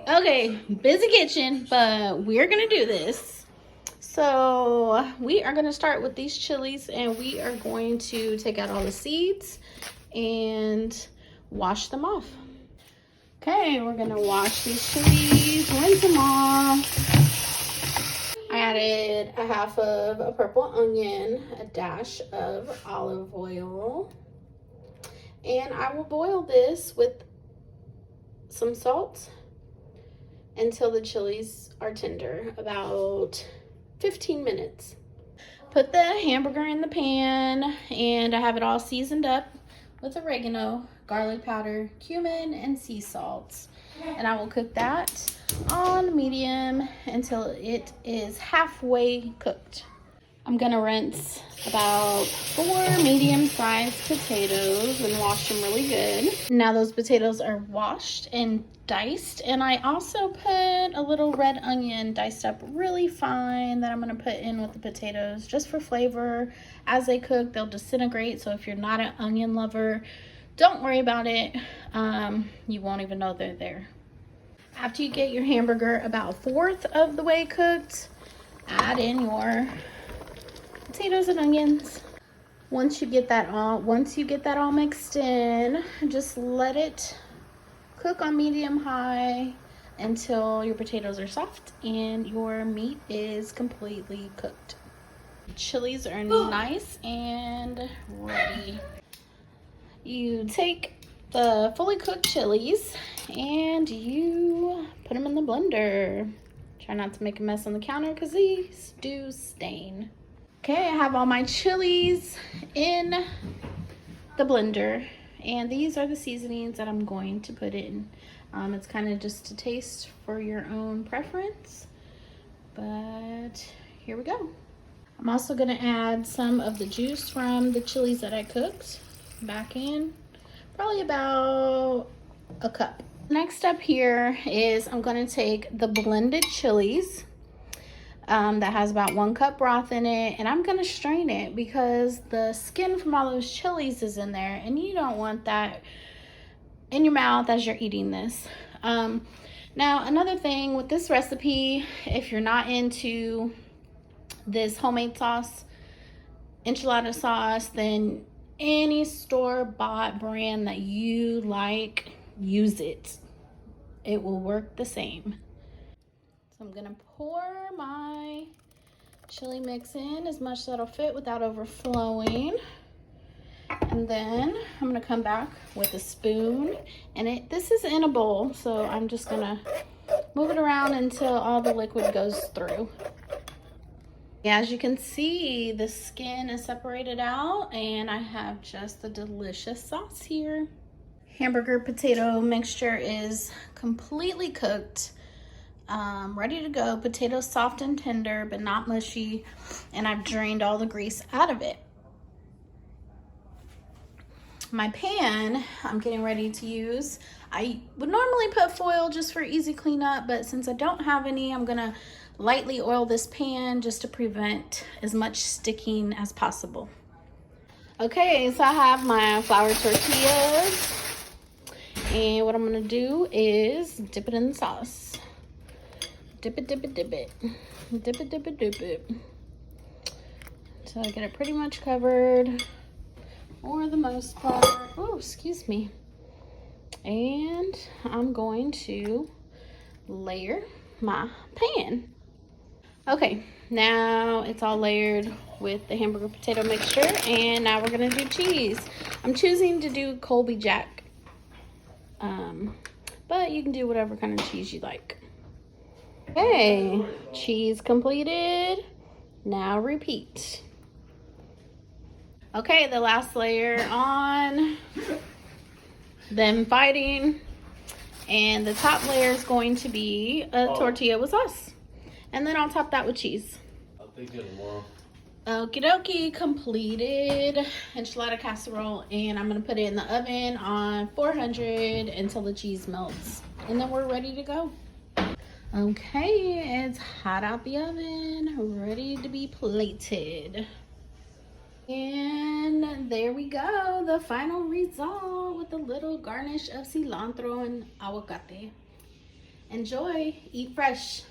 Okay, busy kitchen, but we're gonna do this. So we are gonna start with these chilies, and we are going to take out all the seeds and wash them off. Okay, we're gonna wash these chilies, rinse them off. I added a half of a purple onion, a dash of olive oil, and I will boil this with some salt until the chilies are tender, about 15 minutes. Put the hamburger in the pan, and I have it all seasoned up with oregano, garlic powder, cumin, and sea salt. And I will cook that on medium until it is halfway cooked. I'm gonna rinse about 4 medium-sized potatoes and wash them really good. Now those potatoes are washed and diced, and I also put a little red onion diced up really fine that I'm gonna put in with the potatoes just for flavor. As they cook, they'll disintegrate, so if you're not an onion lover, don't worry about it. You won't even know they're there. After you get your hamburger about 1/4 of the way cooked, add in your potatoes and onions. Once you get that all mixed in, just let it cook on medium high until your potatoes are soft and your meat is completely cooked. Chilies are nice and ready. You take the fully cooked chilies and you put them in the blender. Try not to make a mess on the counter because these do stain. Okay, I have all my chilies in the blender, and these are the seasonings that I'm going to put in. It's kind of just a taste for your own preference, but here we go. I'm also gonna add some of the juice from the chilies that I cooked back in, probably about a cup. Next step here is I'm gonna take the blended chilies that has about 1 cup broth in it, and I'm gonna strain it because the skin from all those chilies is in there, and you don't want that in your mouth as you're eating this. Now another thing with this recipe, if you're not into this homemade sauce, enchilada sauce, then any store-bought brand that you like, use it. It will work the same. So I'm gonna pour my chili mix in as much that'll fit without overflowing. And then I'm gonna come back with a spoon, and this is in a bowl, so I'm just gonna move it around until all the liquid goes through. As you can see, the skin is separated out, and I have just a delicious sauce here. Hamburger potato mixture is completely cooked. Ready to go. Potatoes soft and tender, but not mushy, and I've drained all the grease out of it. My pan I'm getting ready to use. I would normally put foil just for easy cleanup, but since I don't have any, I'm gonna lightly oil this pan just to prevent as much sticking as possible. Okay, so I have my flour tortillas, and what I'm gonna do is dip it in the sauce. Dip it, dip it, dip it. Dip it, dip it, dip it. So I get it pretty much covered, for the most part. Oh, excuse me. And I'm going to layer my pan. Okay, now it's all layered with the hamburger potato mixture, and now we're gonna do cheese. I'm choosing to do Colby Jack, but you can do whatever kind of cheese you like. Okay, cheese completed. Now repeat. Okay, the last layer on, them fighting, and the top layer is going to be a tortilla with sauce, and then I'll top that with cheese. I'll take it tomorrow. Okie dokie, completed enchilada casserole, and I'm gonna put it in the oven on 400 until the cheese melts, and then we're ready to go. Okay, it's hot out the oven, ready to be plated. And there we go, the final result with a little garnish of cilantro and aguacate. Enjoy. Eat fresh.